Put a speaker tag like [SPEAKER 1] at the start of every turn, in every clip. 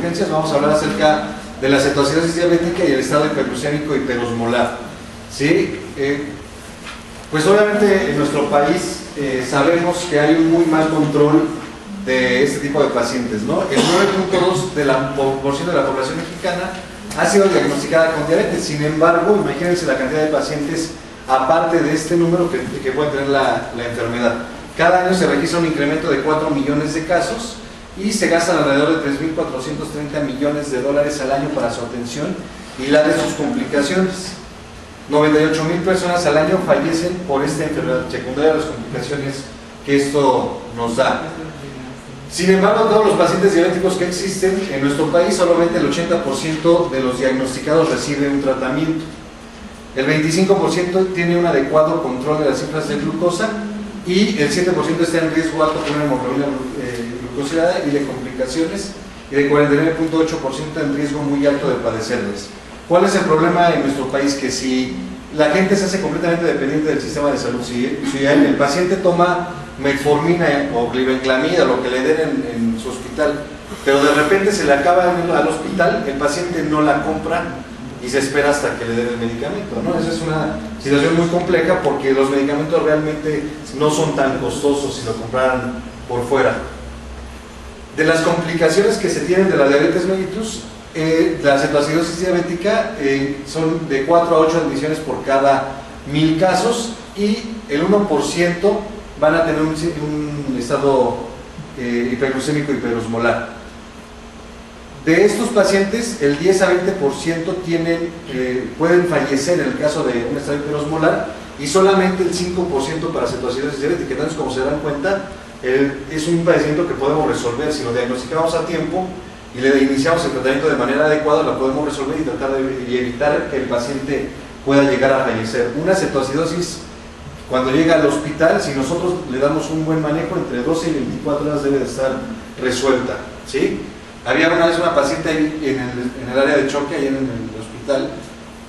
[SPEAKER 1] urgencias, vamos a hablar acerca de la cetoacidosis diabética y el estado hiperglucémico hiperosmolar. ¿Sí? Pues obviamente en nuestro país sabemos que hay un muy mal control de este tipo de pacientes, ¿no? El 9.2% de la población mexicana ha sido diagnosticada con diabetes. Sin embargo, imagínense la cantidad de pacientes aparte de este número que pueden tener la enfermedad. Cada año se registra un incremento de 4 millones de casos y se gastan alrededor de 3.430 millones de dólares al año para su atención y la de sus complicaciones. 98,000 personas al año fallecen por esta enfermedad secundaria a las complicaciones que esto nos da. Sin embargo, todos los pacientes diabéticos que existen en nuestro país, solamente el 80% de los diagnosticados recibe un tratamiento. El 25% tiene un adecuado control de las cifras de glucosa y el 7% está en riesgo alto por una hemoglobina glucosilada y de complicaciones, y de 49.8% en riesgo muy alto de padecerlas. ¿Cuál es el problema en nuestro país? Que si la gente se hace completamente dependiente del sistema de salud, si el paciente toma metformina o glibenclamida, lo que le den en su hospital, pero de repente se le acaba al hospital, el paciente no la compra y se espera hasta que le den el medicamento, ¿no? Esa es una situación muy compleja porque los medicamentos realmente no son tan costosos si lo compraran por fuera. De las complicaciones que se tienen de la diabetes mellitus, la cetoacidosis diabética son de 4 a 8 admisiones por cada 1000 casos y el 1% van a tener un estado hiperglucémico hiperosmolar. De estos pacientes, el 10 a 20% pueden fallecer en el caso de un estado hiperosmolar y solamente el 5% para cetoacidosis diabética. Entonces, como se dan cuenta, es un padecimiento que podemos resolver si lo diagnosticamos a tiempo y le iniciamos el tratamiento de manera adecuada, lo podemos resolver y tratar de evitar que el paciente pueda llegar a fallecer. Una cetoacidosis, cuando llega al hospital, si nosotros le damos un buen manejo, entre 12 y 24 horas debe de estar resuelta, ¿sí? Había una vez una paciente ahí en el área de choque, ahí en el hospital,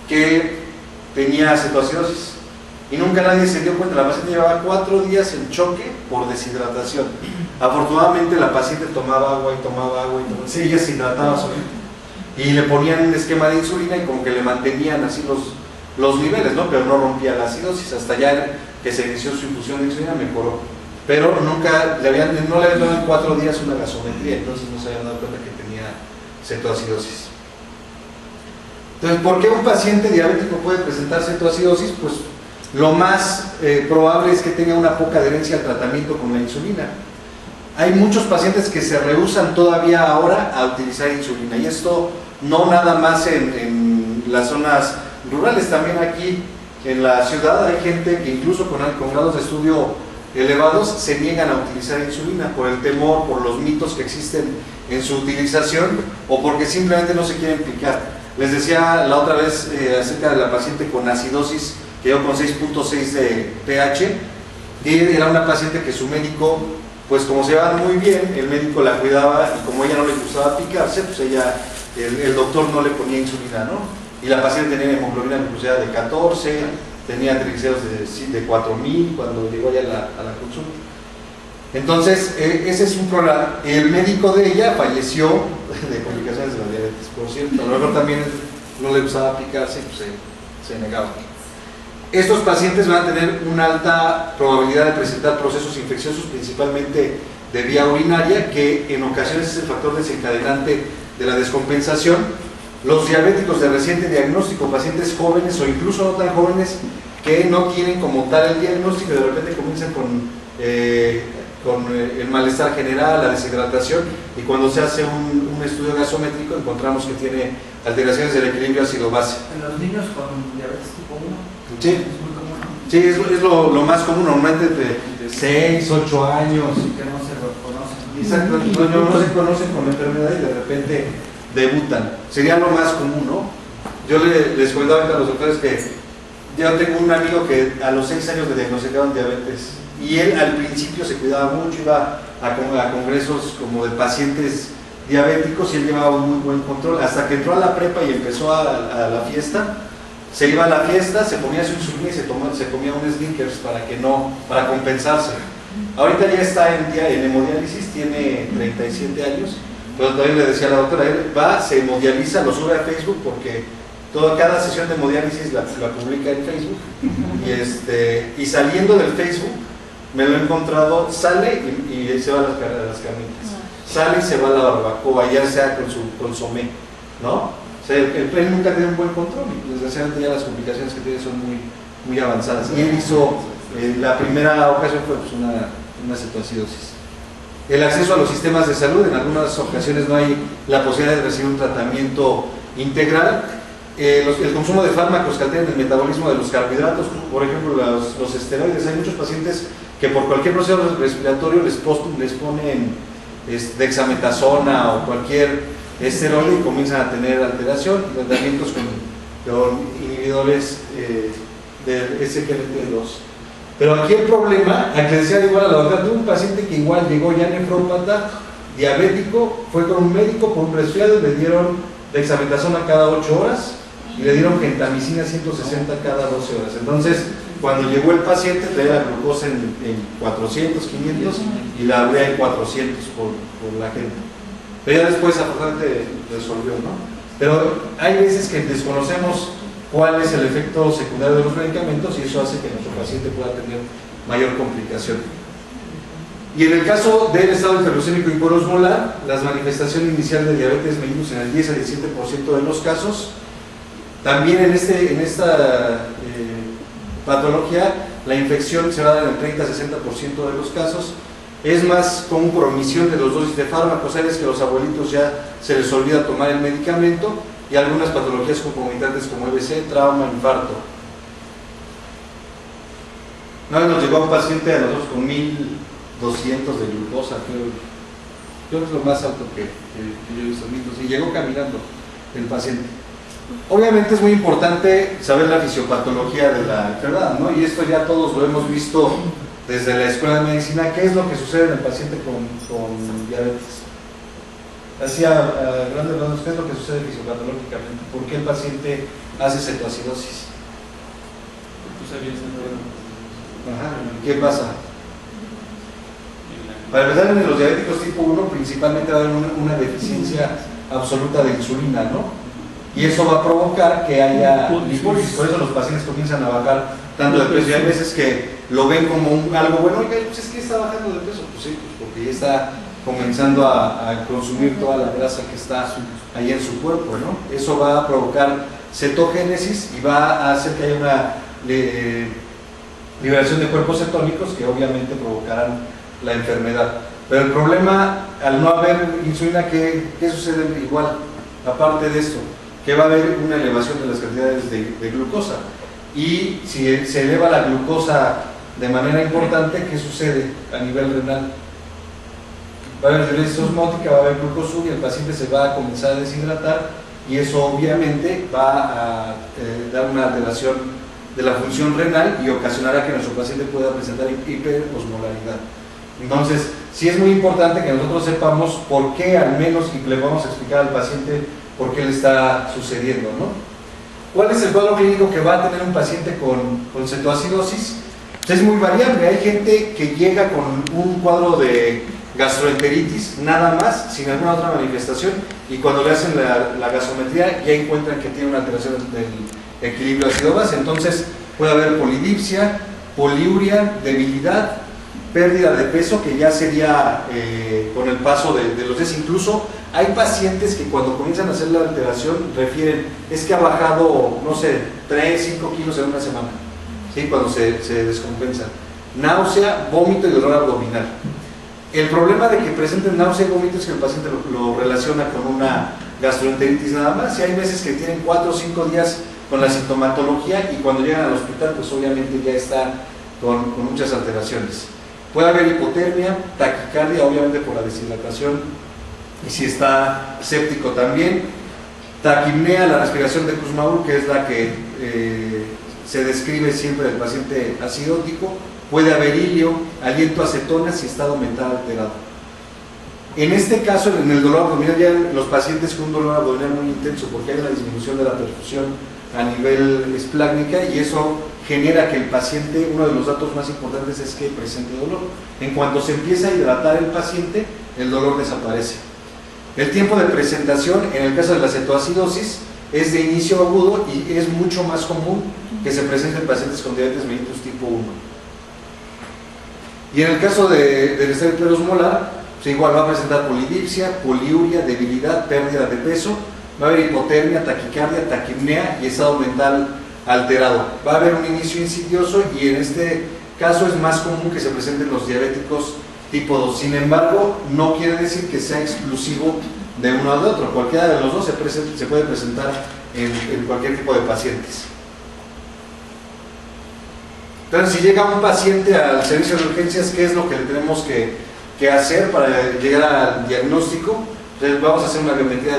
[SPEAKER 1] que tenía cetoacidosis y nunca nadie se dio cuenta. La paciente llevaba 4 días en choque por deshidratación. Afortunadamente la paciente tomaba agua y tomaba agua y tomaba, sí, ella se hidrataba solita y le ponían un esquema de insulina y como que le mantenían así los niveles, ¿no? Pero no rompía la acidosis. Hasta ya que se inició su infusión de insulina mejoró, pero nunca no le habían dado en 4 días una gasometría, entonces no se habían dado cuenta que tenía cetoacidosis. Entonces, ¿por qué un paciente diabético puede presentar cetoacidosis? Pues lo más probable es que tenga una poca adherencia al tratamiento con la insulina. Hay muchos pacientes que se rehúsan todavía ahora a utilizar insulina, y esto no nada más en las zonas rurales, también aquí en la ciudad hay gente que incluso con grados de estudio elevados se niegan a utilizar insulina por el temor, por los mitos que existen en su utilización o porque simplemente no se quieren picar. Les decía la otra vez acerca de la paciente con acidosis que quedó con 6.6 de pH, y era una paciente que su médico, pues como se llevaban muy bien, el médico la cuidaba y como ella no le gustaba picarse, pues el doctor no le ponía insulina, ¿no? Y la paciente tenía hemoglobina glucosilada de 14, tenía triglicéridos de 4.000 cuando llegó ya a la consulta. Entonces, ese es un problema. El médico de ella falleció de complicaciones de la diabetes, por cierto. A lo mejor también no le gustaba picarse y pues se negaba. Estos pacientes van a tener una alta probabilidad de presentar procesos infecciosos, principalmente de vía urinaria, que en ocasiones es el factor desencadenante de la descompensación. Los diabéticos de reciente diagnóstico, pacientes jóvenes o incluso no tan jóvenes que no tienen como tal el diagnóstico y de repente comienzan con el malestar general, la deshidratación, y cuando se hace un estudio gasométrico encontramos que tiene alteraciones del equilibrio ácido-base.
[SPEAKER 2] ¿En los niños con diabetes tipo 1?
[SPEAKER 1] Sí,
[SPEAKER 2] es muy común, ¿no?
[SPEAKER 1] Sí, es lo más común, normalmente de 6, 8 años.
[SPEAKER 2] Que no se lo conocen.
[SPEAKER 1] Exacto, no se conocen con la enfermedad y de repente debutan. Sería lo más común, ¿no? Yo les comentaba a los doctores que yo tengo un amigo que a los 6 años le diagnosticaron diabetes y él al principio se cuidaba mucho, iba a congresos como de pacientes diabéticos y él llevaba un muy buen control hasta que entró a la prepa y empezó a la fiesta. Se iba a la fiesta, se ponía su insulina y se comía un Snickers para compensarse. Ahorita ya está en hemodiálisis, tiene 37 años Pero también le decía a la doctora, él va, se hemodializa, lo sube a Facebook porque cada sesión de hemodiálisis la publica en Facebook y saliendo del Facebook me lo he encontrado, sale y se va a las carnitas, sale y se va a la barbacoa, ya sea con su consomé, ¿no? O sea, él nunca tiene un buen control y desgraciadamente ya las complicaciones que tiene son muy avanzadas. Y él hizo, la primera ocasión fue pues, una cetoacidosis. El acceso a los sistemas de salud, en algunas ocasiones no hay la posibilidad de recibir un tratamiento integral. El consumo de fármacos que alteran el metabolismo de los carbohidratos, por ejemplo los esteroides, hay muchos pacientes que por cualquier proceso respiratorio les ponen dexametasona o cualquier esteroide y comienzan a tener alteración, tratamientos con inhibidores de SGLT2. Pero aquí el problema, a que decía igual a la doctora, tuve un paciente que igual llegó ya nefrópata, diabético, fue con un médico por un resfriado y le dieron dexametasona cada 8 horas y le dieron gentamicina 160 cada 12 horas. Entonces, cuando llegó el paciente, traía la glucosa en 400, 500 y la urea en 400 por la gente. Pero ya después, afortunadamente, resolvió, ¿no? Pero hay veces que desconocemos cuál es el efecto secundario de los medicamentos y eso hace que nuestro paciente pueda tener mayor complicación. Y en el caso del estado hiperglucémico hiperosmolar, las manifestaciones iniciales de diabetes mellitus en el 10 a 17% de los casos. También en esta patología, la infección se va a dar en el 30 a 60% de los casos. Es más común por omisión de los dosis de fármacos, hay veces que los abuelitos ya se les olvida tomar el medicamento y algunas patologías concomitantes como EBC, trauma, infarto. Una vez nos llegó un paciente a nosotros con 1200 de glucosa, creo que es lo más alto que yo he visto, 1200, y llegó caminando el paciente. Obviamente es muy importante saber la fisiopatología de la enfermedad, ¿no? Y esto ya todos lo hemos visto desde la escuela de medicina. ¿Qué es lo que sucede en el paciente con diabetes? Así a grandes rasgos, ¿qué es lo que sucede fisiopatológicamente? ¿Por qué el paciente hace cetoacidosis? ¿Qué pasa? Para empezar, en los diabéticos tipo 1 principalmente va a haber una deficiencia absoluta de insulina, ¿no? Y eso va a provocar que haya liposis, por eso los pacientes comienzan a bajar tanto de peso. Y hay veces que lo ven como algo bueno, oiga, pues es que está bajando de peso, pues sí, porque ya está comenzando a consumir toda la grasa que está ahí en su cuerpo, ¿no? Eso va a provocar cetogénesis y va a hacer que haya una liberación de cuerpos cetónicos que obviamente provocarán la enfermedad. Pero el problema, al no haber insulina, ¿qué sucede igual? Aparte de esto, que va a haber una elevación de las cantidades de glucosa. Y si se eleva la glucosa de manera importante, ¿qué sucede a nivel renal? Va a haber diuresis osmótica, va a haber glucosur y el paciente se va a comenzar a deshidratar y eso obviamente va a dar una alteración de la función renal y ocasionará que nuestro paciente pueda presentar hiperosmolaridad. Entonces, sí es muy importante que nosotros sepamos por qué, al menos, y le vamos a explicar al paciente por qué le está sucediendo, ¿no? ¿Cuál es el cuadro clínico que va a tener un paciente con cetoacidosis? Es muy variable. Hay gente que llega con un cuadro de gastroenteritis, nada más, sin alguna otra manifestación, y cuando le hacen la gasometría ya encuentran que tiene una alteración del equilibrio ácido-base. Entonces puede haber polidipsia, poliuria, debilidad, pérdida de peso, que ya sería con el paso de los días. Incluso hay pacientes que cuando comienzan a hacer la alteración refieren, es que ha bajado, no sé, 3, 5 kilos en una semana, ¿sí? Cuando se descompensan. Náusea, vómito y dolor abdominal. El problema de que presenten náusea y vómito es que el paciente lo relaciona con una gastroenteritis nada más, y hay veces que tienen 4 o 5 días con la sintomatología y cuando llegan al hospital pues obviamente ya está con muchas alteraciones. Puede haber hipotermia, taquicardia, obviamente por la deshidratación, y si está séptico también, taquipnea, la respiración de Kussmaul, que es la que se describe siempre del paciente acidótico. Puede haber hilio, aliento a cetonas y estado mental alterado. En este caso, en el dolor abdominal, ya los pacientes con un dolor abdominal muy intenso, porque hay una disminución de la perfusión a nivel esplácnica y eso genera que el paciente, uno de los datos más importantes es que presente dolor. En cuanto se empieza a hidratar el paciente, el dolor desaparece. El tiempo de presentación, en el caso de la cetoacidosis, es de inicio agudo y es mucho más común que se presente en pacientes con diabetes mellitus tipo 1. Y en el caso del estadio hiperosmolar, pues igual va a presentar polidipsia, poliuria, debilidad, pérdida de peso, va a haber hipotermia, taquicardia, taquipnea y estado mental alterado. Va a haber un inicio insidioso y en este caso es más común que se presenten los diabéticos tipo 2. Sin embargo, no quiere decir que sea exclusivo de uno o de otro. Cualquiera de los dos se puede presentar en cualquier tipo de pacientes. Entonces, si llega un paciente al servicio de urgencias, ¿qué es lo que le tenemos que hacer para llegar al diagnóstico? Entonces, vamos a hacer una biometría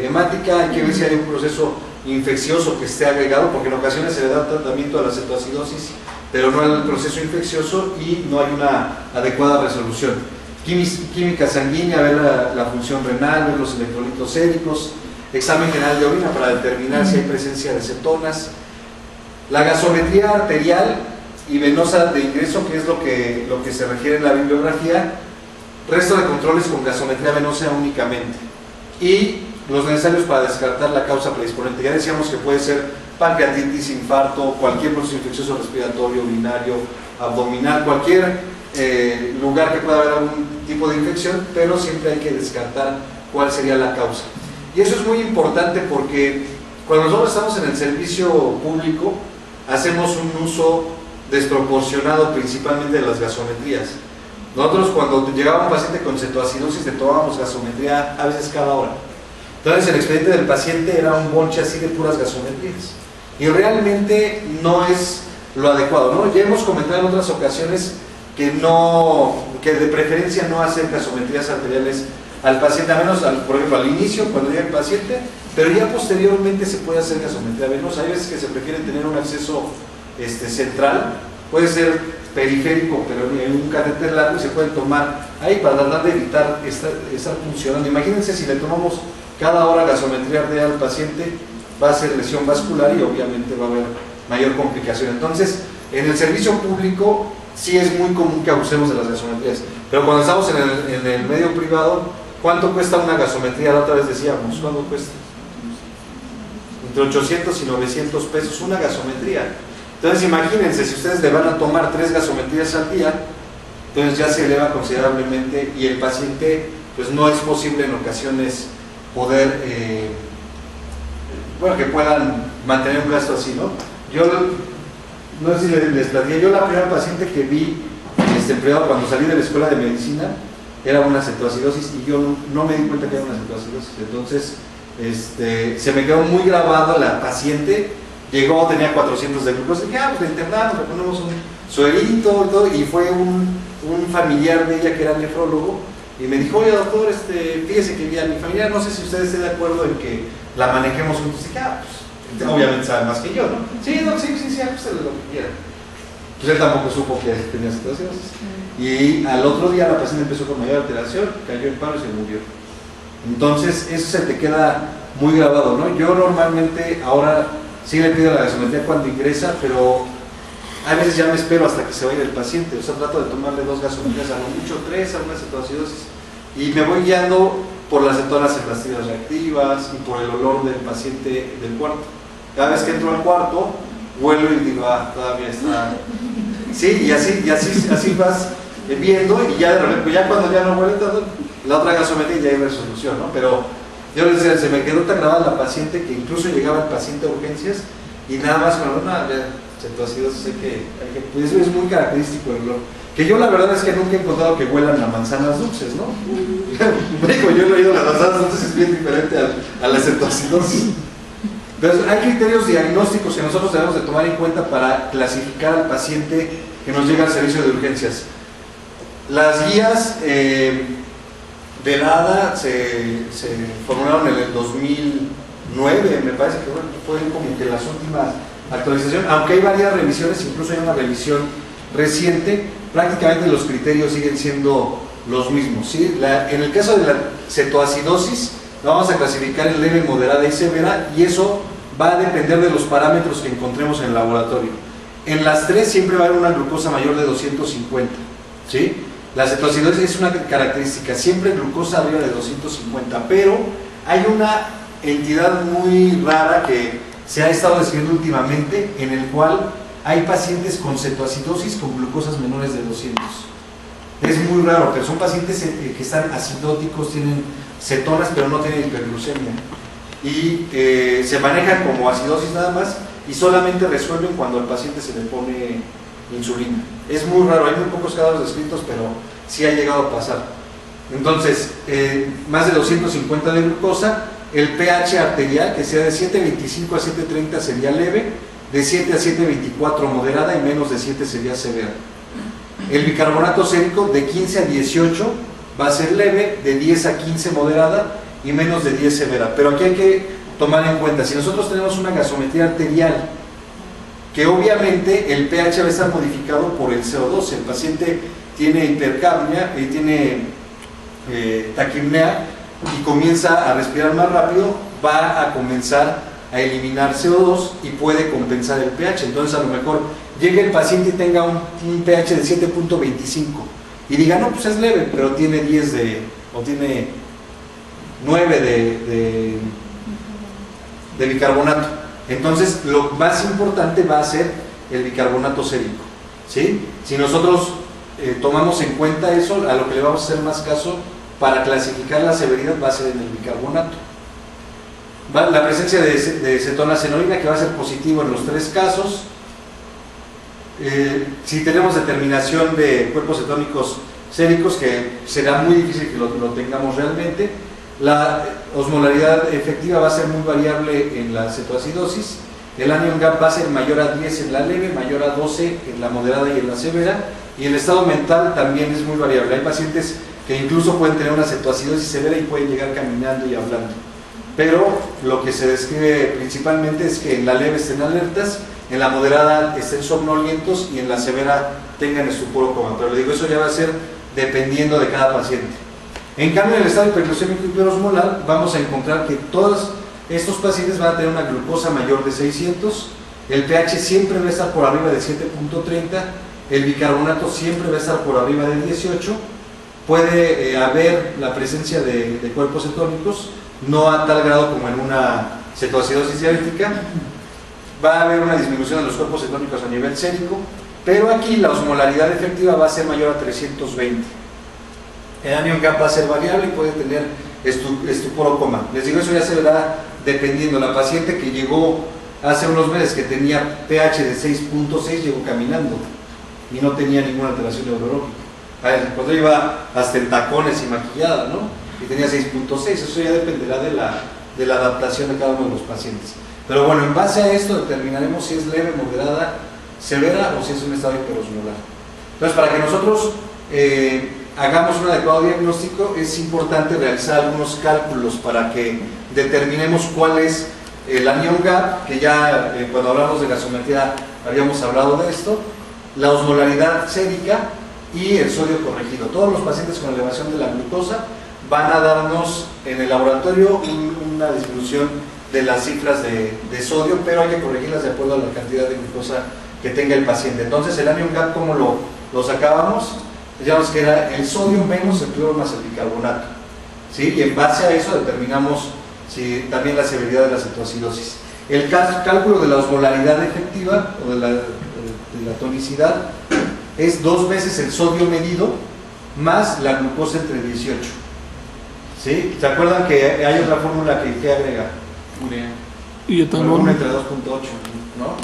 [SPEAKER 1] hemática, hay que ver si hay un proceso infeccioso que esté agregado, porque en ocasiones se le da tratamiento a la cetoacidosis, pero no al proceso infeccioso y no hay una adecuada resolución. Química sanguínea, ver la función renal, ver los electrolitos séricos, examen general de orina para determinar si hay presencia de cetonas, la gasometría arterial y venosa de ingreso, que es lo que se requiere en la bibliografía, resto de controles con gasometría venosa únicamente, y los necesarios para descartar la causa predisponente. Ya decíamos que puede ser pancreatitis, infarto, cualquier proceso infeccioso respiratorio, urinario, abdominal, cualquier lugar que pueda haber algún tipo de infección, pero siempre hay que descartar cuál sería la causa. Y eso es muy importante porque cuando nosotros estamos en el servicio público hacemos un uso desproporcionado principalmente de las gasometrías. Nosotros cuando llegaba un paciente con cetoacidosis le tomábamos gasometría a veces cada hora. Entonces el expediente del paciente era un bonche así de puras gasometrías y realmente no es lo adecuado, ¿no? Ya hemos comentado en otras ocasiones que de preferencia no hacer gasometrías arteriales al paciente, a menos por ejemplo al inicio cuando llega el paciente, pero ya posteriormente se puede hacer gasometría venosa. Hay veces que se prefiere tener un acceso central, puede ser periférico, pero en un catéter largo, y se puede tomar ahí para tratar de evitar estar funcionando. Imagínense si le tomamos cada hora gasometría arterial al paciente, va a ser lesión vascular y obviamente va a haber mayor complicación. Entonces, en el servicio público sí es muy común que abusemos de las gasometrías, pero cuando estamos en el medio privado, ¿cuánto cuesta una gasometría? La otra vez decíamos, ¿cuánto cuesta? Entre 800 y 900 pesos una gasometría. Entonces imagínense, si ustedes le van a tomar 3 gasometrías al día, entonces ya se eleva considerablemente y el paciente, pues no es posible en ocasiones poder, que puedan mantener un gasto así, ¿no? Yo no sé si les platiqué, yo la primera paciente que vi privado cuando salí de la escuela de medicina era una cetoacidosis y yo no me di cuenta que era una cetoacidosis. Entonces se me quedó muy grabado la paciente. Llegó, tenía 400 de glucosa, y dije, pues le internamos, le ponemos un suerito y todo, y fue un familiar de ella que era nefrólogo, y me dijo, oye doctor, fíjese que vi a mi familiar, no sé si usted esté de acuerdo en que la manejemos juntos. Y dije, pues, obviamente sabe más que yo, ¿no? Sí, no, sí, usted lo que quiera. Pues él tampoco supo que tenía cetoacidosis. Y al otro día la paciente empezó con mayor alteración, cayó en paro y se murió. Entonces, eso se te queda muy grabado, ¿no? Yo normalmente ahora sí le pido la gasometría cuando ingresa, pero a veces ya me espero hasta que se vaya el paciente. O sea, trato de tomarle 2 gasometrías, a lo mucho 3 a una cetoacidosis, y me voy guiando por las cetonas en las tiras reactivas y por el olor del paciente del cuarto. Cada vez que entro al cuarto, vuelo y digo, todavía está. Sí, y así vas viendo, y ya de repente, ya cuando ya no huele tanto, la otra gasometría ya hay resolución, ¿no? Pero yo les decía, se me quedó tan grabada la paciente que incluso llegaba el paciente a urgencias y nada más con una cetoacidosis, sé que pues es muy característico el olor. Que yo la verdad es que nunca he encontrado que huelan a manzanas dulces, ¿no? Digo, yo he oído las manzanas dulces, es bien diferente a la cetoacidosis. Entonces, hay criterios diagnósticos que nosotros debemos de tomar en cuenta para clasificar al paciente que nos llega al servicio de urgencias. Las guías de la ADA se formularon en el 2009, me parece que fue como que las últimas actualizaciones, aunque hay varias revisiones, incluso hay una revisión reciente, prácticamente los criterios siguen siendo los mismos, ¿sí? En el caso de la cetoacidosis, la vamos a clasificar en leve, moderada y severa, y eso va a depender de los parámetros que encontremos en el laboratorio. En las 3 siempre va a haber una glucosa mayor de 250, ¿sí? La cetoacidosis es una característica, siempre glucosa arriba de 250, pero hay una entidad muy rara que se ha estado describiendo últimamente, en el cual hay pacientes con cetoacidosis con glucosas menores de 200. Es muy raro, pero son pacientes que están acidóticos, tienen cetonas, pero no tienen hiperglucemia. Y se manejan como acidosis nada más y solamente resuelven cuando al paciente se le pone insulina. Es muy raro, hay muy pocos casos descritos, pero sí ha llegado a pasar. Entonces, más de 250 de glucosa, el pH arterial que sea de 7.25 a 7.30 sería leve, de 7 a 7.24 moderada y menos de 7 sería severa. El bicarbonato sérico de 15 a 18 va a ser leve, de 10 a 15 moderada y menos de 10 severa. Pero aquí hay que tomar en cuenta, si nosotros tenemos una gasometría arterial, que obviamente el pH va a estar modificado por el CO2, el paciente tiene hipercapnia y tiene taquipnea y comienza a respirar más rápido, va a comenzar a eliminar CO2 y puede compensar el pH. Entonces a lo mejor llegue el paciente y tenga un pH de 7.25 y diga, no, pues es leve, pero tiene 10 o tiene 9 de bicarbonato. Entonces lo más importante va a ser el bicarbonato sérico, ¿sí? Si nosotros tomamos en cuenta eso, a lo que le vamos a hacer más caso para clasificar la severidad va a ser en el bicarbonato. La presencia de cetona senoína, que va a ser positivo en los 3 casos. Si tenemos determinación de cuerpos cetónicos séricos, que será muy difícil que lo tengamos realmente, la osmolaridad efectiva va a ser muy variable en la cetoacidosis. El anion gap va a ser mayor a 10 en la leve, mayor a 12 en la moderada y en la severa, y el estado mental también es muy variable. Hay pacientes que incluso pueden tener una cetoacidosis severa y pueden llegar caminando y hablando, pero lo que se describe principalmente es que en la leve estén alertas, en la moderada estén somnolientos y en la severa tengan estupor o coma. Pero le digo, eso ya va a ser dependiendo de cada paciente. En cambio, en el estado hiperglucémico hiperosmolar vamos a encontrar que todos estos pacientes van a tener una glucosa mayor de 600, el pH siempre va a estar por arriba de 7.30, el bicarbonato siempre va a estar por arriba de 18, puede haber la presencia de cuerpos cetónicos, no a tal grado como en una cetoacidosis diabética, va a haber una disminución de los cuerpos cetónicos a nivel sérico, pero aquí la osmolaridad efectiva va a ser mayor a 320. El anion gap va a ser variable y puede tener estupor o coma. Les digo, eso ya se verá dependiendo. La paciente que llegó hace unos meses que tenía pH de 6.6 llegó caminando y no tenía ninguna alteración neurológica. Cuando iba hasta en tacones y maquillada, ¿no? Y tenía 6.6, eso ya dependerá de la adaptación de cada uno de los pacientes. Pero bueno, en base a esto determinaremos si es leve, moderada, severa o si es un estado hiperosmolar. Entonces, para que nosotros hagamos un adecuado diagnóstico, es importante realizar algunos cálculos para que determinemos cuál es el anion gap, que ya cuando hablamos de gasometría habíamos hablado de esto, la osmolaridad sérica y el sodio corregido. Todos los pacientes con elevación de la glucosa van a darnos en el laboratorio una disminución de las cifras de sodio, pero hay que corregirlas de acuerdo a la cantidad de glucosa que tenga el paciente. Entonces el anion gap, ¿cómo lo sacábamos? Ya nos queda el sodio menos el cloro más el bicarbonato, ¿sí? Y en base a eso determinamos también la severidad de la cetoacidosis. El cálculo de la osmolaridad efectiva o de la tonicidad es 2 veces el sodio medido más la glucosa entre 18. ¿Sí? ¿Se acuerdan que hay otra fórmula que agrega?
[SPEAKER 3] Urea. Y etanol.
[SPEAKER 1] 1 entre 2.8, ¿no?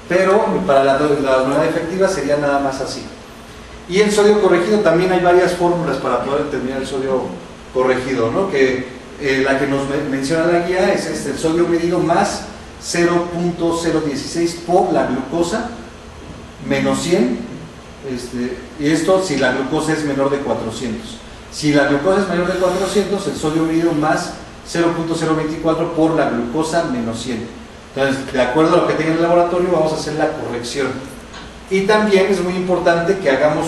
[SPEAKER 1] Pero para la osmolaridad efectiva sería nada más así. Y el sodio corregido, también hay varias fórmulas para poder determinar el sodio corregido, ¿no? Que la que nos menciona la guía es el sodio medido más 0.016 por la glucosa menos 100, y esto si la glucosa es menor de 400. Si la glucosa es menor de 400, el sodio medido más 0.024 por la glucosa menos 100. Entonces, de acuerdo a lo que tenga en el laboratorio, vamos a hacer la corrección. Y también es muy importante que hagamos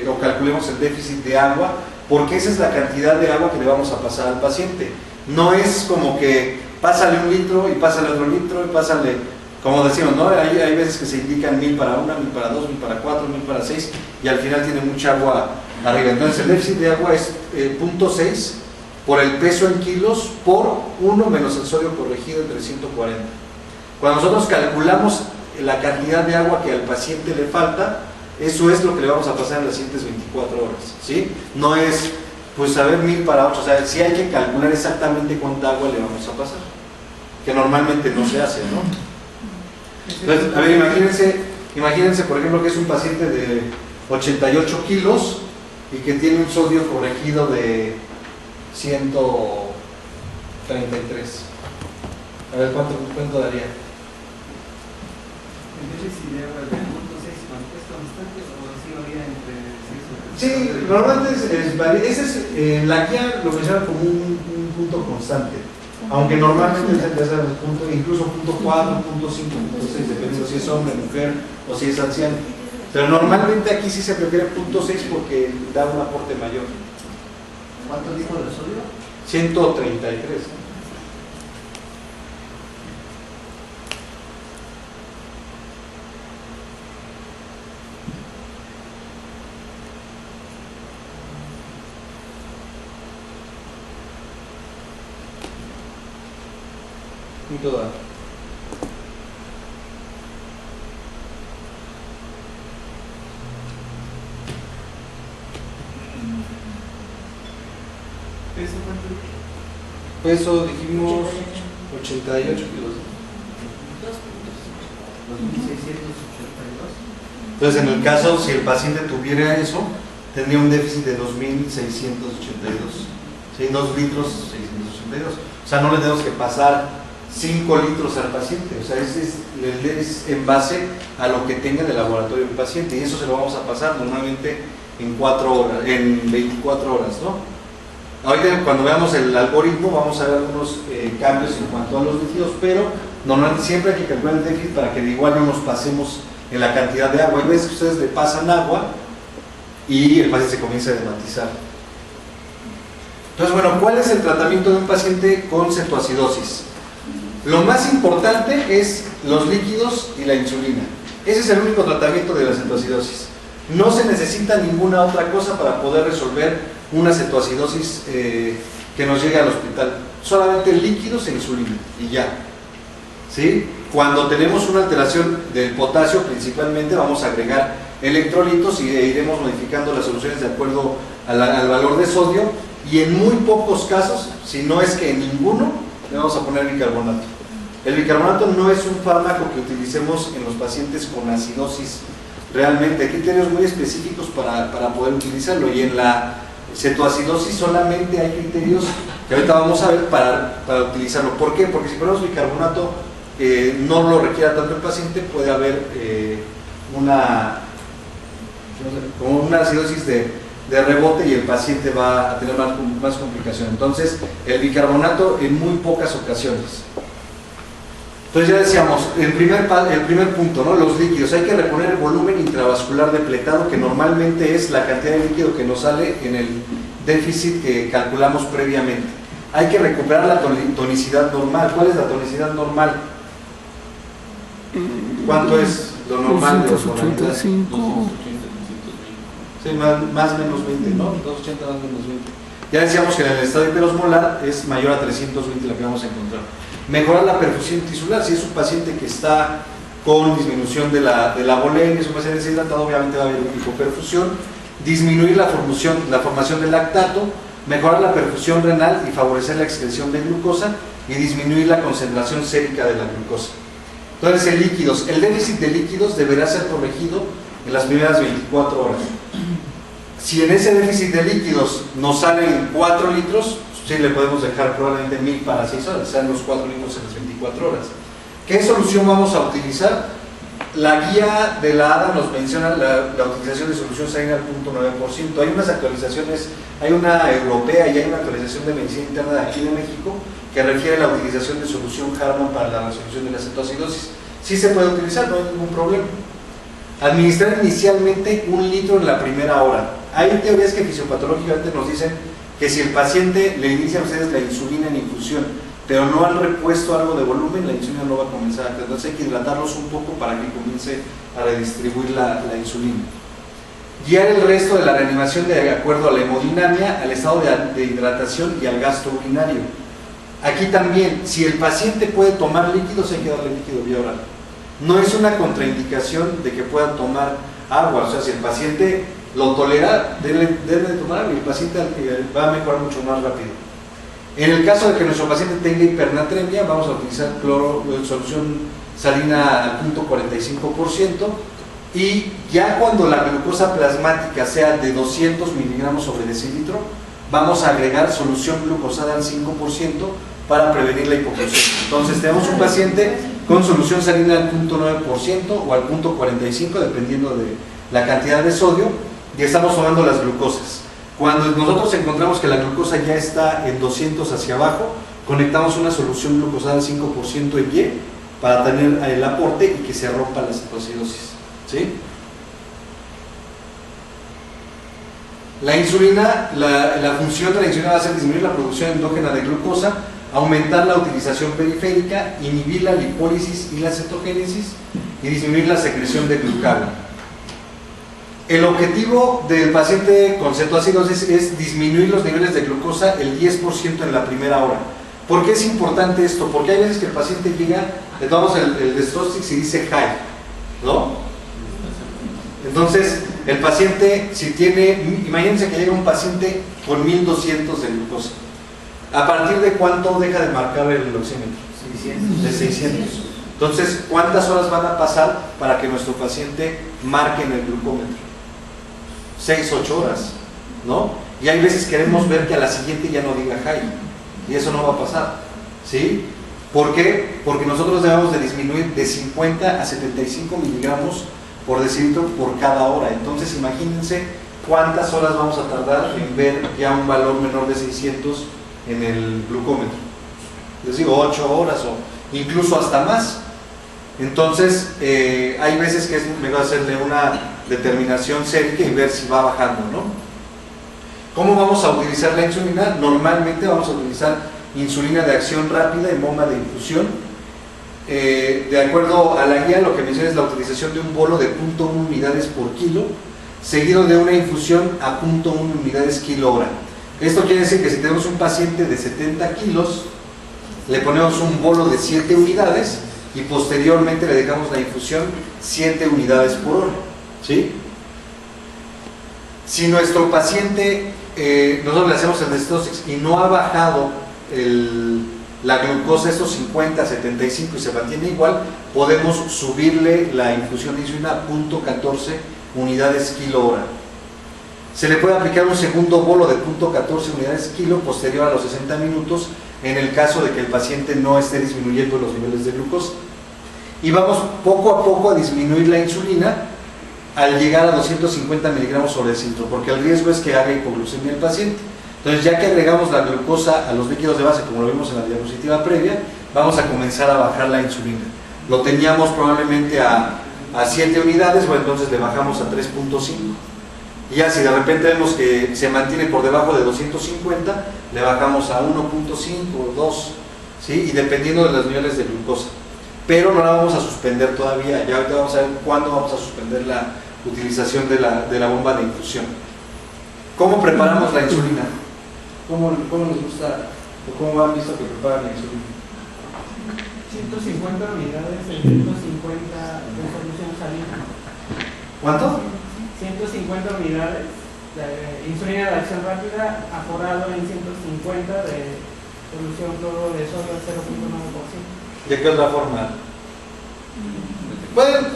[SPEAKER 1] o calculemos el déficit de agua, porque esa es la cantidad de agua que le vamos a pasar al paciente. No es como que pásale 1 litro y pásale otro litro y pásale, como decimos, ¿no? Hay veces que se indican 1000 para 1, 1000 para 2, 1000 para 4, 1000 para 6 y al final tiene mucha agua arriba. Entonces el déficit de agua es 0.6 por el peso en kilos por 1 menos el sodio corregido entre 140. Cuando nosotros calculamos la cantidad de agua que al paciente le falta, eso es lo que le vamos a pasar en las siguientes 24 horas, ¿sí? No es, pues, saber 1000 para 8, o sea, sí hay que calcular exactamente cuánta agua le vamos a pasar, que normalmente no se hace, ¿no? Entonces, a ver, imagínense, por ejemplo, que es un paciente de 88 kilos y que tiene un sodio corregido de 133. A ver, ¿cuánto daría?
[SPEAKER 2] El déficit de agua de 0.6 ¿es constante o sí varía entre 6 o 3?
[SPEAKER 1] Sí, normalmente ese es, la guía lo menciona como un punto constante, aunque normalmente ya sabes el punto, incluso punto 4, punto 5, punto 6, dependiendo si es hombre, mujer o si es anciano. Pero normalmente aquí sí se prefiere punto 6 porque da un aporte mayor.
[SPEAKER 2] ¿Cuánto dijo de sodio?
[SPEAKER 1] 133. Punto da.
[SPEAKER 2] ¿Peso cuánto dijo?
[SPEAKER 1] Peso dijimos 88 kilos.
[SPEAKER 2] 2682.
[SPEAKER 1] Entonces, en el caso, si el paciente tuviera eso, tendría un déficit de 2682. ¿Sí? 2 litros 682. O sea, no le tenemos que pasar 5 litros al paciente. O sea, es en base a lo que tenga en el laboratorio el paciente. Y eso se lo vamos a pasar normalmente en 4 horas, en 24 horas, ¿no? Ahorita, cuando veamos el algoritmo, vamos a ver algunos cambios en cuanto a los líquidos, pero normalmente siempre hay que calcular el déficit para que de igual no nos pasemos en la cantidad de agua. Hay veces que ustedes le pasan agua y el paciente se comienza a hematizar. Entonces, bueno, ¿cuál es el tratamiento de un paciente con cetoacidosis? Lo más importante es los líquidos y la insulina. Ese es el único tratamiento de la cetoacidosis. No se necesita ninguna otra cosa para poder resolver una cetoacidosis que nos llegue al hospital. Solamente líquidos e insulina y ya. ¿Sí? Cuando tenemos una alteración del potasio, principalmente vamos a agregar electrolitos y iremos modificando las soluciones de acuerdo al valor de sodio, y en muy pocos casos, si no es que en ninguno, le vamos a poner bicarbonato. El bicarbonato no es un fármaco que utilicemos en los pacientes con acidosis. Realmente hay criterios muy específicos para poder utilizarlo, y en la cetoacidosis solamente hay criterios que ahorita vamos a ver para utilizarlo. ¿Por qué? Porque si ponemos bicarbonato no lo requiera tanto el paciente, puede haber una acidosis de rebote y el paciente va a tener más complicación. Entonces, el bicarbonato en muy pocas ocasiones. Entonces, ya decíamos, el primer punto, ¿no? Los líquidos. Hay que reponer el volumen intravascular depletado, que normalmente es la cantidad de líquido que nos sale en el déficit que calculamos previamente. Hay que recuperar la tonicidad normal. ¿Cuál es la tonicidad normal? ¿Cuánto es lo normal de osmolaridad?
[SPEAKER 3] 285.
[SPEAKER 1] Sí, más menos 20, ¿no? 280 más menos 20. Ya decíamos que en el estado hiperosmolar es mayor a 320 la que vamos a encontrar. Mejorar la perfusión tisular. Si es un paciente que está con disminución de la volemia, es un paciente deshidratado, obviamente va a haber hipoperfusión. Disminuir la formación de lactato, mejorar la perfusión renal y favorecer la excreción de glucosa, y disminuir la concentración sérica de la glucosa. Entonces, líquidos. El déficit de líquidos deberá ser corregido en las primeras 24 horas. Si en ese déficit de líquidos nos salen 4 litros, sí le podemos dejar probablemente 1000 para 6 horas, sean los 4 litros en las 24 horas. ¿Qué solución vamos a utilizar? La guía de la ADA nos menciona la utilización de solución salina al 0.9%. Hay unas actualizaciones, hay una europea y hay una actualización de medicina interna de aquí de México que refiere a la utilización de solución Harman para la resolución de la cetoacidosis. Sí se puede utilizar, no hay ningún problema. Administrar inicialmente 1 litro en la primera hora. Hay teorías que fisiopatológicamente nos dicen que si el paciente le inician ustedes la insulina en infusión, pero no han repuesto algo de volumen, la insulina no va a comenzar a crecer. Entonces hay que hidratarlos un poco para que comience a redistribuir la insulina. Guiar el resto de la reanimación de acuerdo a la hemodinamia, al estado de hidratación y al gasto urinario. Aquí también, si el paciente puede tomar líquidos, hay que darle líquido vía oral. No es una contraindicación de que pueda tomar agua, o sea, si el paciente lo tolera, debe tomar agua y el paciente va a mejorar mucho más rápido. En el caso de que nuestro paciente tenga hipernatremia, vamos a utilizar solución salina al 0.45%, y ya cuando la glucosa plasmática sea de 200 miligramos sobre decilitro, vamos a agregar solución glucosada al 5% para prevenir la hipoglucemia. Entonces tenemos un paciente con solución salina al 0.9% o al 0.45%, dependiendo de la cantidad de sodio, y estamos tomando las glucosas. Cuando nosotros encontramos que la glucosa ya está en 200 hacia abajo, conectamos una solución glucosada al 5% en Y para tener el aporte y que se rompa la cetoacidosis. ¿Sí? La insulina, la función de la insulina va a ser disminuir la producción endógena de glucosa, aumentar la utilización periférica, inhibir la lipólisis y la cetogénesis y disminuir la secreción de glucagón. El objetivo del paciente con cetoacidosis es disminuir los niveles de glucosa el 10% en la primera hora. ¿Por qué es importante esto? Porque hay veces que el paciente llega, le tomamos el Dextrostix y dice high, ¿no? Entonces, el paciente, si tiene, imagínense que llega un paciente con 1200 de glucosa. ¿A partir de cuánto deja de marcar el oxímetro?
[SPEAKER 2] 600.
[SPEAKER 1] De 600. Entonces, ¿cuántas horas van a pasar para que nuestro paciente marque en el glucómetro? 6, 8 horas, ¿no? Y hay veces queremos ver que a la siguiente ya no diga high, y eso no va a pasar, ¿sí? ¿Por qué? Porque nosotros debemos de disminuir de 50 a 75 miligramos por decilitro por cada hora. Entonces imagínense cuántas horas vamos a tardar en ver ya un valor menor de 600 en el glucómetro. Les digo 8 horas o incluso hasta más. Entonces hay veces que es mejor hacerle una determinación sérica y ver si va bajando, ¿no? ¿Cómo vamos a utilizar la insulina? Normalmente vamos a utilizar insulina de acción rápida en bomba de infusión. De acuerdo a la guía, lo que menciona es la utilización de un bolo de 0.1 unidades por kilo, seguido de una infusión a 0.1 unidades kilo hora. Esto quiere decir que si tenemos un paciente de 70 kilos, le ponemos un bolo de 7 unidades y posteriormente le dejamos la infusión 7 unidades por hora, ¿sí? Si nuestro paciente, nosotros le hacemos el Dextrostix y no ha bajado la glucosa, estos 50, 75 y se mantiene igual, podemos subirle la infusión de insulina a 0.14 unidades kilo hora. Se le puede aplicar un segundo bolo de 0.14 unidades kilo posterior a los 60 minutos en el caso de que el paciente no esté disminuyendo los niveles de glucosa. Y vamos poco a poco a disminuir la insulina al llegar a 250 miligramos sobre decilitro, porque el riesgo es que haga hipoglucemia el paciente. Entonces, ya que agregamos la glucosa a los líquidos de base, como lo vimos en la diapositiva previa, vamos a comenzar a bajar la insulina. Lo teníamos probablemente a 7 unidades, bueno, entonces le bajamos a 3.5. Y ya si de repente vemos que se mantiene por debajo de 250, le bajamos a 1.5 o 2, ¿sí? Y dependiendo de los niveles de glucosa. Pero no la vamos a suspender todavía, ya ahorita vamos a ver cuándo vamos a suspender la utilización de la bomba de infusión. ¿Cómo preparamos la insulina? ¿Cómo les gusta o cómo han visto que preparan la insulina?
[SPEAKER 2] 150 unidades en 150 de solución salina.
[SPEAKER 1] ¿Cuánto?
[SPEAKER 2] 150 unidades de insulina de acción rápida aforado en 150 de solución cloro de sodio al 0.9%.
[SPEAKER 1] ¿De qué otra forma? Pueden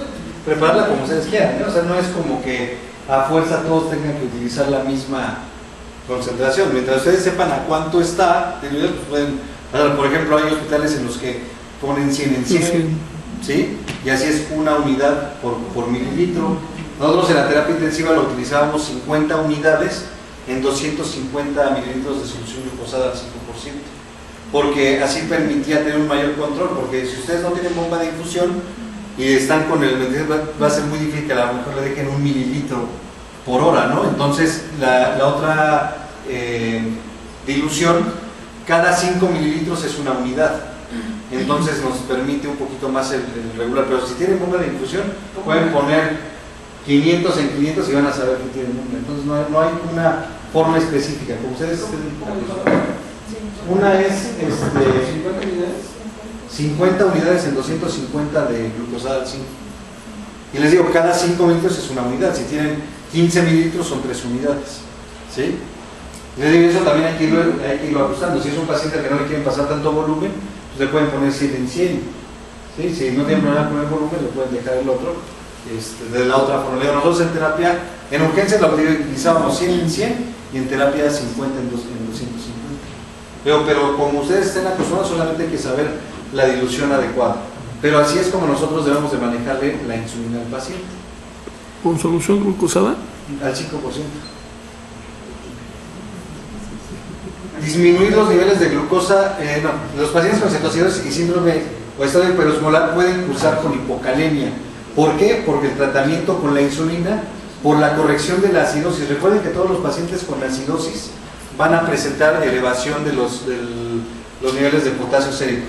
[SPEAKER 1] prepararla como ustedes quieran, ¿no? O sea, no es como que a fuerza todos tengan que utilizar la misma concentración. Mientras ustedes sepan a cuánto está, pues pueden, por ejemplo, hay hospitales en los que ponen 100 en 100, ¿sí? Y así es una unidad por mililitro. Nosotros en la terapia intensiva lo utilizábamos 50 unidades en 250 mililitros de solución glucosada al 5%, porque así permitía tener un mayor control, porque si ustedes no tienen bomba de infusión y están con el va a ser muy difícil que a lo mejor le dejen 1 mililitro por hora, ¿no? Entonces la otra dilución, cada 5 mililitros es una unidad, entonces nos permite un poquito más el regular, pero si tienen bomba de infusión pueden poner 500 en 500 y van a saber que tienen una. Entonces no hay una forma específica, como ustedes una es 50 unidades en 250 de glucosa al 5. Y les digo, cada 5 mililitros es una unidad. Si tienen 15 mililitros son 3 unidades. ¿Sí? Les digo, eso también hay que irlo ajustando. Si es un paciente que no le quieren pasar tanto volumen, pues le pueden poner 100 en 100. ¿Sí? Si no tienen problema con el volumen, le pueden dejar el otro de la otra forma. Nosotros en terapia, en urgencia lo utilizábamos 100 en 100 y en terapia 50 en 250. Pero como ustedes estén acostumbrados, solamente hay que saber la dilución adecuada. Pero así es como nosotros debemos de manejarle la insulina al paciente.
[SPEAKER 3] ¿Con solución glucosada?
[SPEAKER 1] Al 5%. Disminuir los niveles de glucosa, no. Los pacientes con cetoacidosis y síndrome o estado hiperosmolar pueden cursar con hipocalemia. ¿Por qué? Porque el tratamiento con la insulina, por la corrección de la acidosis. Recuerden que todos los pacientes con acidosis van a presentar elevación de los niveles de potasio sérico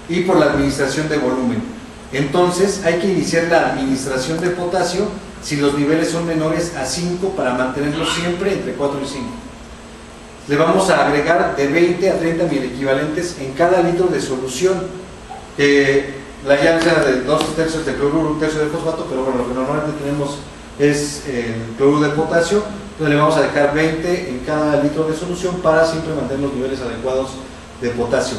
[SPEAKER 1] y por la administración de volumen. Entonces hay que iniciar la administración de potasio si los niveles son menores a 5 para mantenerlos siempre entre 4 y 5. Le vamos a agregar de 20 a 30 milequivalentes en cada litro de solución. La llave sea de 2 tercios de cloruro, 1 tercio de fosfato, pero bueno, lo que normalmente tenemos es el cloruro de potasio. Entonces le vamos a dejar 20 en cada litro de solución para siempre mantener los niveles adecuados de potasio.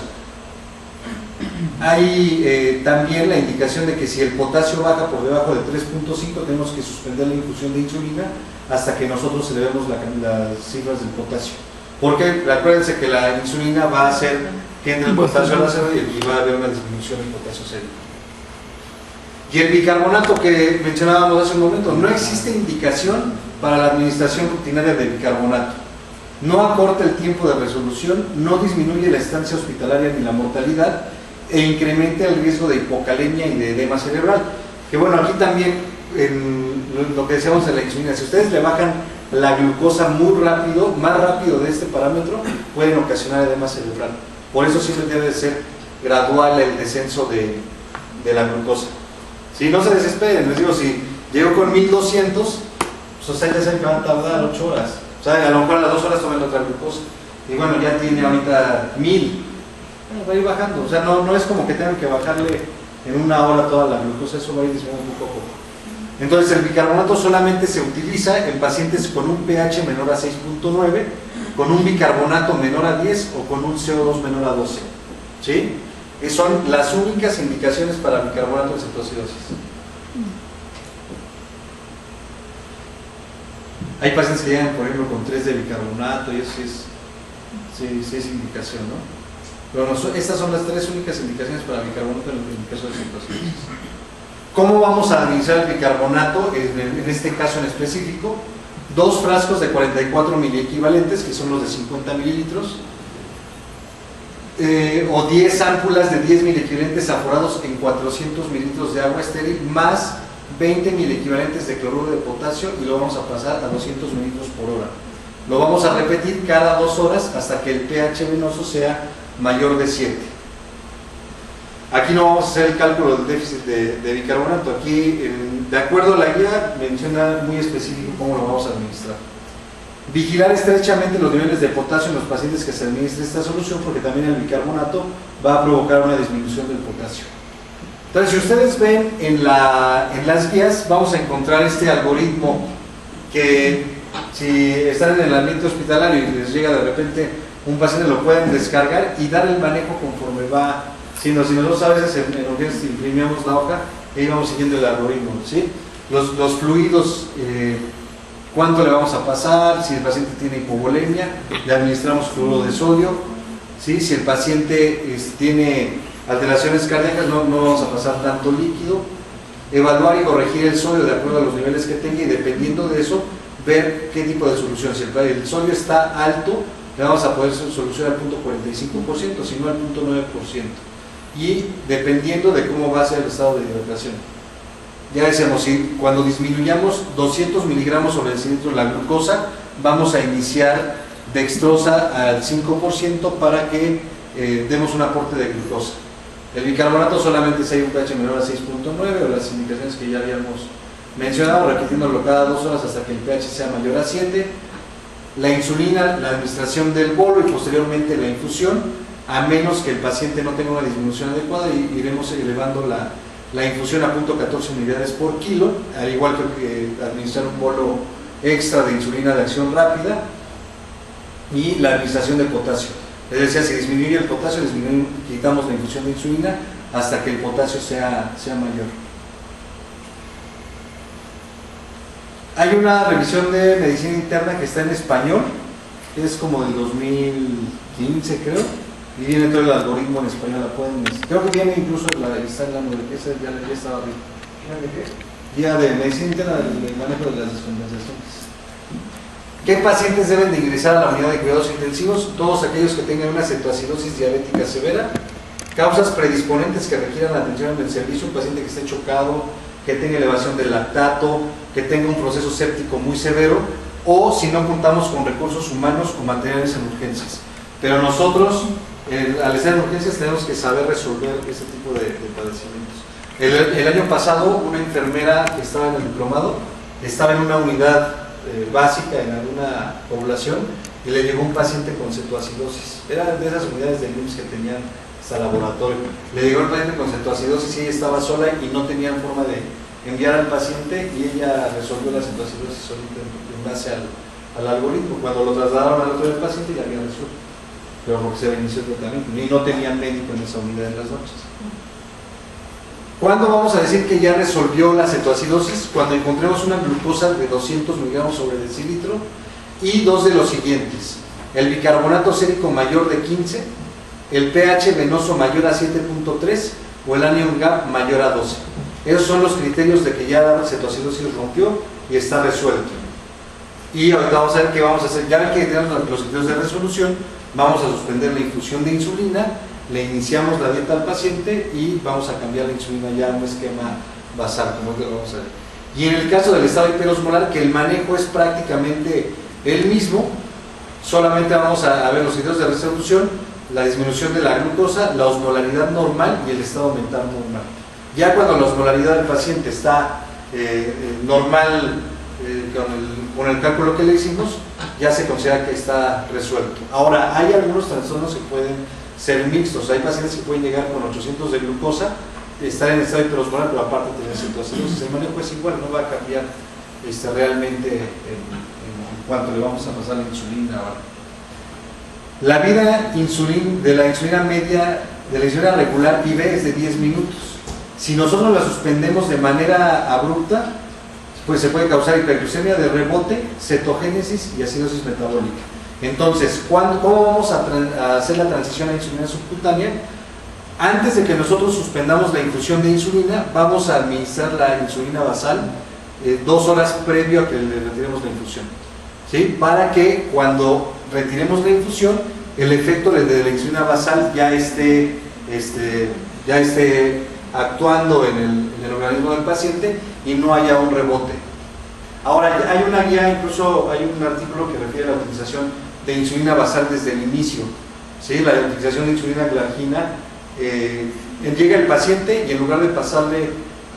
[SPEAKER 1] Hay también la indicación de que si el potasio baja por debajo de 3.5 tenemos que suspender la infusión de insulina hasta que nosotros elevemos las cifras del potasio. Porque acuérdense que la insulina va a hacer que entre el potasio a la célula y va a haber una disminución del potasio sérico. Y el bicarbonato que mencionábamos hace un momento, no existe indicación para la administración rutinaria de bicarbonato. No acorta el tiempo de resolución, no disminuye la estancia hospitalaria ni la mortalidad e incrementa el riesgo de hipocalemia y de edema cerebral. Que bueno, aquí también en lo que decíamos de la insulina, si ustedes le bajan la glucosa muy rápido, más rápido de este parámetro, pueden ocasionar edema cerebral. Por eso siempre debe ser gradual el descenso de la glucosa. Si no se desesperen, les digo, si llego con 1200, pues ustedes ya saben que van a tardar 8 horas. O sea, a lo mejor a las 2 horas tomen otra glucosa. Y bueno, ya tiene ahorita 1000. Va a ir bajando. O sea, no es como que tengan que bajarle en 1 hora toda la glucosa, eso va a ir disminuyendo un poco. Entonces, el bicarbonato solamente se utiliza en pacientes con un pH menor a 6.9, con un bicarbonato menor a 10 o con un CO2 menor a 12. ¿Sí? Son las únicas indicaciones para bicarbonato en cetoacidosis. Hay pacientes que llegan, por ejemplo, con 3 de bicarbonato y eso sí es indicación, ¿no? Pero estas son las 3 únicas indicaciones para bicarbonato en el caso de cetoacidosis. ¿Cómo vamos a administrar el bicarbonato? En este caso en específico, 2 frascos de 44 miliequivalentes, que son los de 50 mililitros, o 10 ámpulas de 10 miliequivalentes aforados en 400 mililitros de agua estéril, más 20 miliequivalentes de cloruro de potasio, y lo vamos a pasar a 200 mililitros por hora. Lo vamos a repetir cada 2 horas hasta que el pH venoso sea mayor de 7. Aquí no vamos a hacer el cálculo del déficit de bicarbonato. Aquí, de acuerdo a la guía, menciona muy específico cómo lo vamos a administrar. Vigilar estrechamente los niveles de potasio en los pacientes que se administre esta solución, porque también el bicarbonato va a provocar una disminución del potasio. Entonces, si ustedes ven en las guías, vamos a encontrar este algoritmo que, si están en el ambiente hospitalario y les llega de repente un paciente, lo pueden descargar y dar el manejo conforme va. Si nosotros a veces en urgencias imprimíamos la hoja e íbamos siguiendo el algoritmo, ¿sí? Los fluidos, cuánto le vamos a pasar, si el paciente tiene hipovolemia, le administramos cloruro de sodio, ¿sí? Si el paciente tiene alteraciones cardíacas, no vamos a pasar tanto líquido, evaluar y corregir el sodio de acuerdo a los niveles que tenga y dependiendo de eso, ver qué tipo de solución. Si el sodio está alto, le vamos a poder solucionar al punto 45%, si no al punto 9%. Y dependiendo de cómo va a ser el estado de hidratación. Ya decíamos, si cuando disminuyamos 200 miligramos sobre el cilindro de la glucosa, vamos a iniciar dextrosa al 5% para que demos un aporte de glucosa. El bicarbonato solamente si hay un pH menor a 6.9 o las indicaciones que ya habíamos mencionado, repitiéndolo cada 2 horas hasta que el pH sea mayor a 7. La insulina, la administración del bolo y posteriormente la infusión, a menos que el paciente no tenga una disminución adecuada, y iremos elevando la infusión a 0.14 unidades por kilo, al igual que administrar un bolo extra de insulina de acción rápida, y la administración de potasio. Es decir, si disminuye el potasio, quitamos la infusión de insulina hasta que el potasio sea mayor. Hay una revisión de medicina interna que está en español, que es como del 2015 creo, y viene todo el algoritmo en español, la pueden, creo que viene incluso está en la nube, que esa ya estaba arriba. Guía de medicina interna del manejo de las descompensaciones. ¿Qué pacientes deben de ingresar a la unidad de cuidados intensivos? Todos aquellos que tengan una cetoacidosis diabética severa, causas predisponentes que requieran la atención del servicio, un paciente que esté chocado, que tenga elevación del lactato, que tenga un proceso séptico muy severo, o si no contamos con recursos humanos o materiales en urgencias. Pero nosotros, al estar en urgencias, tenemos que saber resolver este tipo de padecimientos. El año pasado, una enfermera que estaba en el diplomado, estaba en una unidad básica en alguna población y le llegó un paciente con cetoacidosis. Era de esas unidades de IMSS que tenían hasta laboratorio. Le llegó el paciente con cetoacidosis y ella estaba sola y no tenían forma de enviar al paciente, y ella resolvió la cetoacidosis solita en base al algoritmo. Cuando lo trasladaron al otro del paciente ya había resuelto, pero porque se inició el tratamiento y no tenían médico en esa unidad en las noches. ¿Cuándo vamos a decir que ya resolvió la cetoacidosis? Cuando encontremos una glucosa de 200 miligramos sobre decilitro y dos de los siguientes: el bicarbonato sérico mayor de 15, el pH venoso mayor a 7.3 o el anion gap mayor a 12. Esos son los criterios de que ya la cetoacidosis rompió y está resuelto. Y ahorita vamos a ver qué vamos a hacer. Ya ven que tenemos los criterios de resolución. Vamos a suspender la infusión de insulina, le iniciamos la dieta al paciente y vamos a cambiar la insulina ya a un esquema basal, como es lo que vamos a ver. Y en el caso del estado hiperosmolar, que el manejo es prácticamente el mismo, solamente vamos a ver los criterios de resolución, la disminución de la glucosa, la osmolaridad normal y el estado mental normal. Ya cuando la osmolaridad del paciente está normal, con el cálculo que le hicimos, ya se considera que está resuelto. Ahora, hay algunos trastornos que pueden ser mixtos. Hay pacientes que pueden llegar con 800 de glucosa, estar en estado hiperosmolar, pero aparte tener cetoacidosis. El manejo es igual, no va a cambiar realmente en cuanto le vamos a pasar la insulina. La vida de la insulina media, de la insulina regular IV, es de 10 minutos. Si nosotros la suspendemos de manera abrupta, pues se puede causar hiperglucemia de rebote, cetogénesis y acidosis metabólica. Entonces, ¿cómo vamos a hacer la transición a insulina subcutánea? Antes de que nosotros suspendamos la infusión de insulina, vamos a administrar la insulina basal 2 horas previo a que le retiremos la infusión, ¿sí? Para que cuando retiremos la infusión, el efecto de la insulina basal ya esté actuando en el organismo del paciente y no haya un rebote. Ahora, hay una guía, incluso hay un artículo que refiere a la utilización de insulina basal desde el inicio, ¿sí? La utilización de insulina glargina, llega el paciente y en lugar de pasarle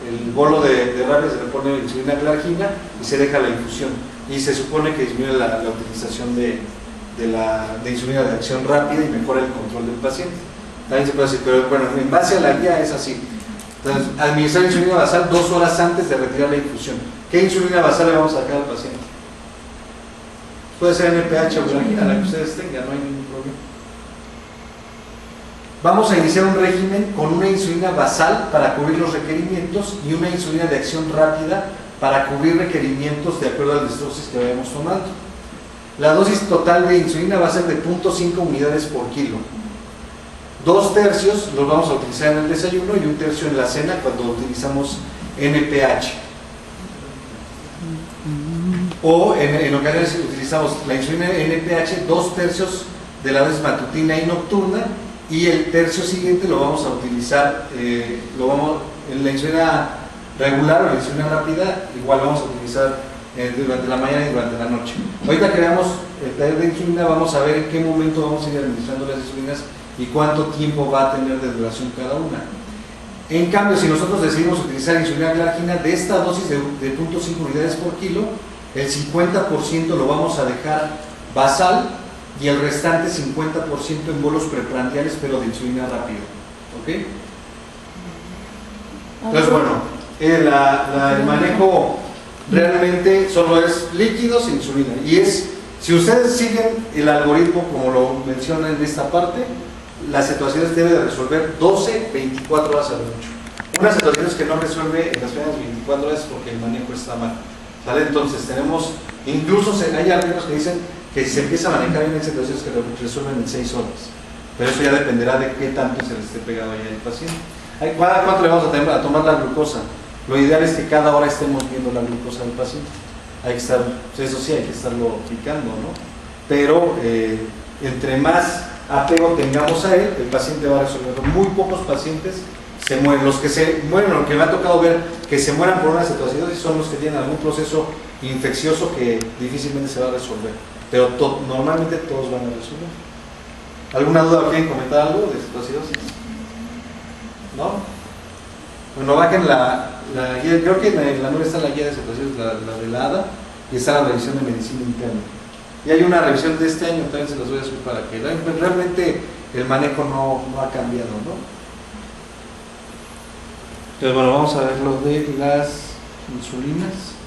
[SPEAKER 1] el bolo de rabia, se le pone insulina glargina y se deja la infusión, y se supone que disminuye la utilización de insulina de acción rápida y mejora el control del paciente. También se puede decir, pero bueno, en base a la guía es así. Entonces, administrar insulina basal 2 horas antes de retirar la infusión. ¿Qué insulina basal le vamos a sacar al paciente? Puede ser NPH o glargina, la que ustedes tengan, no hay ningún problema. Vamos a iniciar un régimen con una insulina basal para cubrir los requerimientos y una insulina de acción rápida para cubrir requerimientos de acuerdo a las dosis que vayamos tomando. La dosis total de insulina va a ser de 0.5 unidades por kilo. 2/3 los vamos a utilizar en el desayuno y 1/3 en la cena cuando utilizamos NPH. O en ocasiones utilizamos la insulina NPH 2/3 de la dosis matutina y nocturna, y el tercio siguiente lo vamos a utilizar, en la insulina regular o la insulina rápida, igual vamos a utilizar durante la mañana y durante la noche. Ahorita que veamos el taller de insulina, vamos a ver en qué momento vamos a ir administrando las insulinas y cuánto tiempo va a tener de duración cada una. En cambio, si nosotros decidimos utilizar insulina glargina, de esta dosis de 0.5 unidades por kilo, el 50% lo vamos a dejar basal y el restante 50% en bolos preprandiales, pero de insulina rápido. ¿Ok? Entonces, bueno, el manejo realmente solo es líquidos e insulina. Y es, si ustedes siguen el algoritmo como lo menciona en esta parte, la cetoacidosis debe de resolver 12, 24 horas a lo mucho. Una cetoacidosis que no resuelve en las primeras 24 horas es porque el manejo está mal. ¿Sale? Entonces tenemos, incluso hay artículos que dicen que si se empieza a manejar bien cetoacidosis que lo resuelven en 6 horas. Pero eso ya dependerá de qué tanto se le esté pegado ya al paciente. ¿Cada cuánto le vamos a tomar la glucosa? Lo ideal es que cada hora estemos viendo la glucosa del paciente. Hay que estar, eso sí, hay que estarlo picando, ¿no? Pero entre más apego tengamos a él, el paciente va a resolver. Muy pocos pacientes se mueren. Los que se mueren, lo que me ha tocado ver que se mueran por una cetoacidosis son los que tienen algún proceso infeccioso que difícilmente se va a resolver. Pero normalmente todos van a resolver. ¿Alguna duda? ¿Quieren comentar algo de cetoacidosis? ¿No? Bueno, bajen la guía, creo que en la 9 está la guía de cetoacidosis, la de la ADA, y está la revisión de medicina interna. Y hay una revisión de este año, también se las voy a subir para que vean, pues realmente el manejo no ha cambiado, ¿no? Entonces, bueno, vamos a ver lo de las insulinas.